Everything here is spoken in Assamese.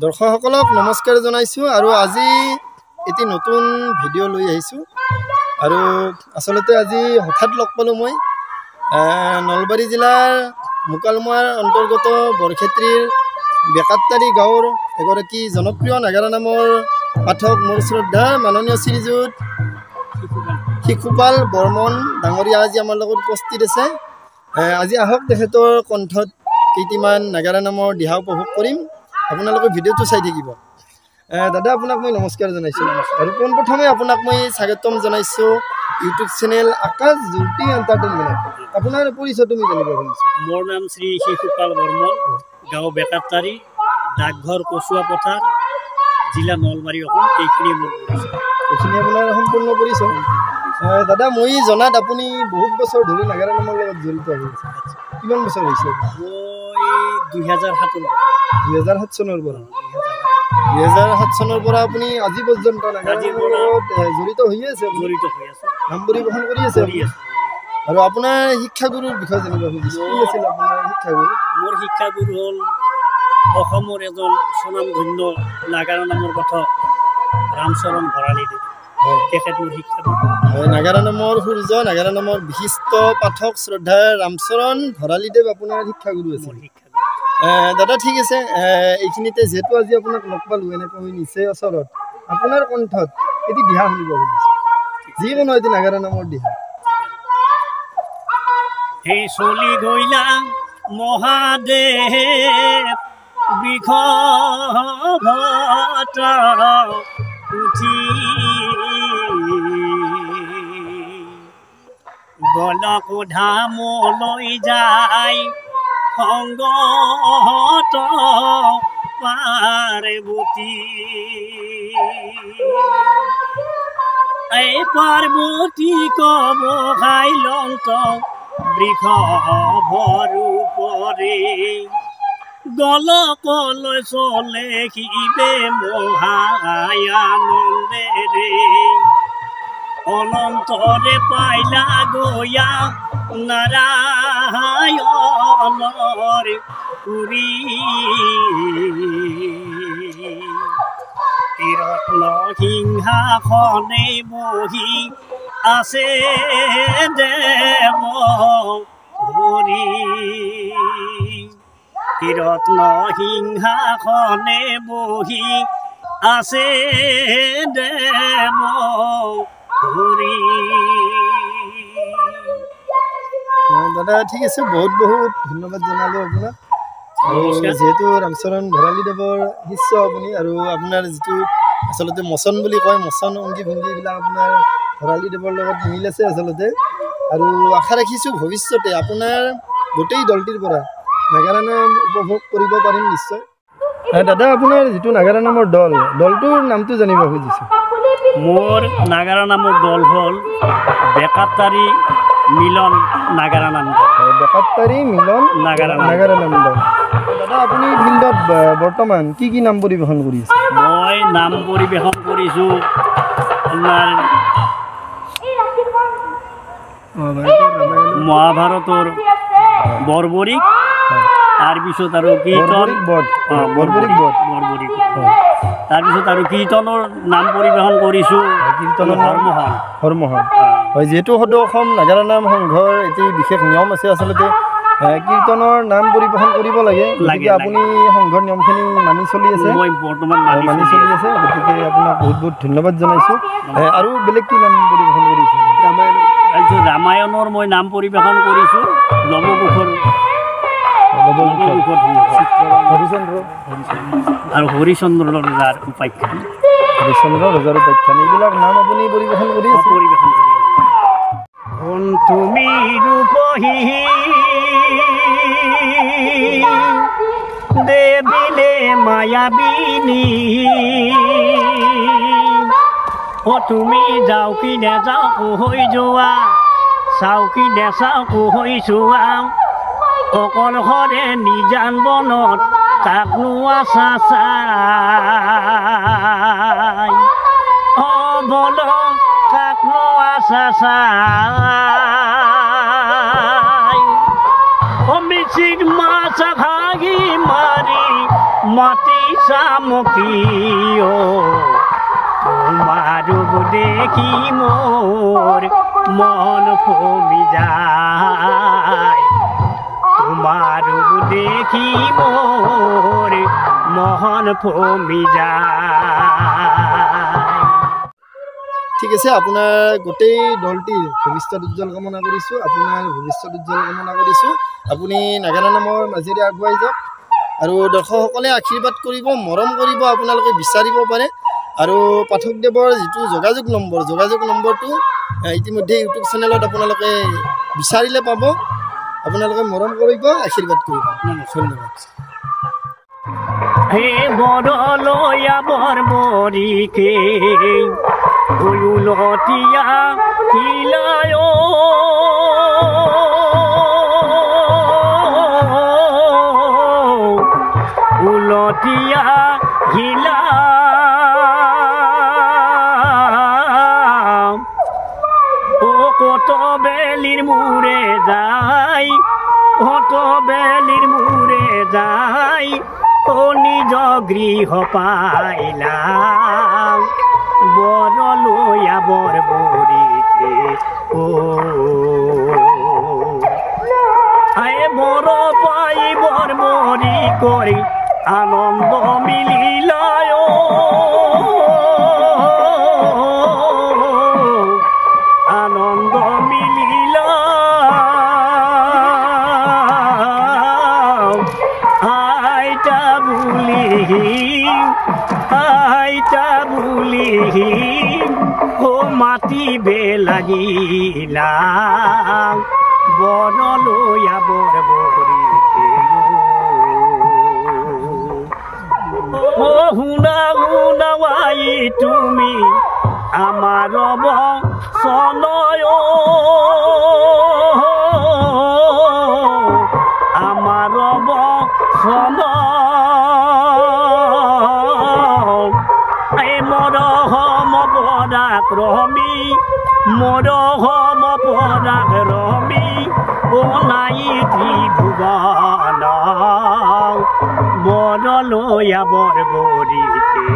দৰ্শকসকলক নমস্কাৰ জনাইছোঁ আৰু আজি এটি নতুন ভিডিঅ' লৈ আহিছোঁ আৰু আচলতে আজি হঠাৎ লগ পালোঁ মই নলবাৰী জিলাৰ মুকালমুৱাৰ অন্তৰ্গত বৰক্ষেত্ৰীৰ বেকাট্টাৰী গাঁৱৰ এগৰাকী জনপ্ৰিয় নাগাৰা নামৰ পাঠক মোৰ শ্ৰদ্ধা মাননীয় শ্ৰীযুত শিশুপাল বৰ্মন ডাঙৰীয়া আজি আমাৰ লগত উপস্থিত আছে। আজি আহক তেখেতৰ কণ্ঠত কেইটিমান নাগাৰা নামৰ দিহা উপভোগ কৰিম। আপোনালোকে ভিডিঅ'টো চাই থাকিব। দাদা আপোনাক মই নমস্কাৰ জনাইছোঁ আৰু পোনপ্ৰথমে আপোনাক মই স্বাগতম জনাইছোঁ ইউটিউব চেনেল আকাশ জ্যোতি এণ্টাৰটেইনমেণ্ট। আপোনাৰ পৰিচয়টো মই জানিব খুজিছোঁ। মোৰ নাম শ্ৰী শিশুপাল বৰ্মন, গাঁও বেকাট্টাৰী, ডাকঘৰ কচুৱা পথাৰ, জিলা নলবাৰী অসম। এইখিনি মোৰ পৰিচয়। এইখিনি আপোনাৰ সম্পূৰ্ণ পৰিচয়। দাদা মই জনাত আপুনি বহুত বছৰ ধৰি নাগাৰা নামৰ লগত জড়িত হৈ আছে। কিমান বছৰ হৈছে? মই 2007 চনৰ পৰা 2007 চনৰ পৰা আপুনি আজি পৰ্যন্ত নাগাৰা নামৰ লগত জড়িত হৈ আছে। নাম পৰিৱেশন কৰি আছে আৰু আপোনাৰ শিক্ষাগুৰুৰ বিষয়ে জানিব খুজিছোঁ। কি আছিল আপোনাৰ শিক্ষাগুৰু? মোৰ শিক্ষাগুৰু হ'ল অসমৰ এজন স্বনামধন্য নাগাৰা নামৰ পাঠক ৰামচৰণ ভৰালীদেৱ। তেখেত মোৰ শিক্ষাগুৰু। নাগাৰা নামৰ সূৰ্য, নাগাৰা নামৰ বিশিষ্ট পাঠক শ্ৰদ্ধা ৰামচৰণ ভৰালীদেৱ আপোনাৰ শিক্ষাগুৰু আছিল। দাদা ঠিক আছে, এইখিনিতে যিহেতু আজি আপোনাক লগ পালোঁ এনেকৈ নিচেই ওচৰত, আপোনাৰ কণ্ঠত এটি দিহা শুনিব খুজিছোঁ, যিকোনো এটি নাগাৰা নামৰ দিহা। সেই চলি গইলা মহাদেৱ বিষভটা উঠি গলক ধামলৈ যায় সংগত পাৰ্বতী। এই পাৰ্বতী কব খাইলন্ত বৃষ ভৰূপৰে গলকলৈ চলে শিৱে মহায়ানন্দেৰে অনন্তৰে পাইলা গয়া নাৰায়ণৰ পুৰী ৰত্ন সিংহাসনে বহি আছে দেৱ হৰি। ৰত্ন সিংহাসনে বহি আছে দেৱ হৰি। দাদা ঠিক আছে, বহুত বহুত ধন্যবাদ জনালোঁ আপোনাক। আৰু যিহেতু ৰামচৰণ ভৰালীদেৱৰ শিষ্য আপুনি আৰু আপোনাৰ যিটো আচলতে মচন বুলি কয়, মচন অংগী ভংগীবিলাক আপোনাৰ ভৰালীদেৱৰ লগত মিল আছে আচলতে। আৰু আশা ৰাখিছোঁ ভৱিষ্যতে আপোনাৰ গোটেই দলটিৰ পৰা নাগাৰা নাম উপভোগ কৰিব পাৰিম নিশ্চয়। দাদা আপোনাৰ যিটো নাগাৰা নামৰ দলটোৰ নামটো জানিব খুজিছোঁ। মোৰ নাগাৰা নামৰ দল হ'ল বেকাট্টাৰী মিলন নাগাৰা নাম দল। বেকাট্টাৰী মিলন নাগাৰা নাম দল। দাদা আপুনি ফিল্ডত বৰ্তমান কি কি নাম পৰিৱেশন কৰি আছে? মই নাম পৰিৱেশন কৰিছোঁ আপোনাৰ মহাভাৰতৰ বৰবৰিক, তাৰপিছত আৰু কীৰ্তন, তাৰপিছত আৰু কীৰ্তনৰ নাম পৰিৱেশন কৰিছোঁ। কীৰ্তনৰ হৰমোহন। হয়, যিহেতু সদৌ অসম নাগাৰা নাম সংঘৰ এটি বিশেষ নিয়ম আছে আচলতে কীৰ্তনৰ নাম পৰিৱেশন কৰিব লাগে। আপুনি সংঘৰ নিয়মখিনি মানি চলি আছে? মই বৰ্তমান মানি চলি আছে, গতিকে আপোনাক বহুত বহুত ধন্যবাদ জনাইছোঁ। আৰু বেলেগ কি নাম পৰিৱেশন কৰিছে? ৰামায়ণৰ মই নাম পৰিৱেশন কৰিছোঁ। আৰু হৰিচন্দ্ৰ ৰজাৰ উপাখ্যান। এইবিলাক নাম আপুনি পৰিৱেশন কৰি আছে? তুমি ৰূপহী দেৱীলে মায়াবিনী, তুমি যাও কি নেযাও হৈ যোৱা, চাও কি নেচাও হৈ যোৱা, অকল ঘৰে নিজান বনত কাকনো আছা চাই, বল কাকনো আছা চাই, মিচিক মাছ ভাগি মাৰি মাটি চামকিও তোমাৰ ৰূপ দেখি মোৰ মন ভমি যায় তোমাৰ ৰূপ দেখি মোৰ মন ভমি যায়। ঠিক আছে, আপোনাৰ গোটেই দলটিৰ ভৱিষ্যত উজ্জ্বল কামনা কৰিছোঁ, আপোনাৰ ভৱিষ্যত উজ্জ্বল কামনা কৰিছোঁ। আপুনি নাগাৰা নামৰ মাজেৰে আগুৱাই যাওক আৰু দৰ্শকসকলে আশীৰ্বাদ কৰিব, মৰম কৰিব, আপোনালোকে বিচাৰিব পাৰে। আৰু পাঠকদেৱৰ যিটো যোগাযোগ নম্বৰটো ইতিমধ্যে ইউটিউব চেনেলত আপোনালোকে বিচাৰিলে পাব। আপোনালোকে মৰম কৰিব, আশীৰ্বাদ কৰিব। ধন্যবাদ। হে বৰলয়া বৰবৰিকে উলটিয়া হিলায় উলটিয়া হিলা ও কত বেলির মুরে যাই কত বেলির মুরে যাই ও নিজ গৃহ পাইলাম বরলয়া বরবরিকে ও আয়ে বড় পাই বরবরি করি আনন্দ মিলিলায় আনন্দ মিলিলা আইটা বুলি ও মাতিবে লাগিলা বৰলয়া বৰবৰিকে ও শুনা শুনাৱাই তুমি আমাৰ বচনয় আমাৰ বচন মৰহম পৰাক্ৰমী মৰহম পৰাক্ৰমী বনাই ত্ৰিভুৱন বৰলয়া বৰবৰিকে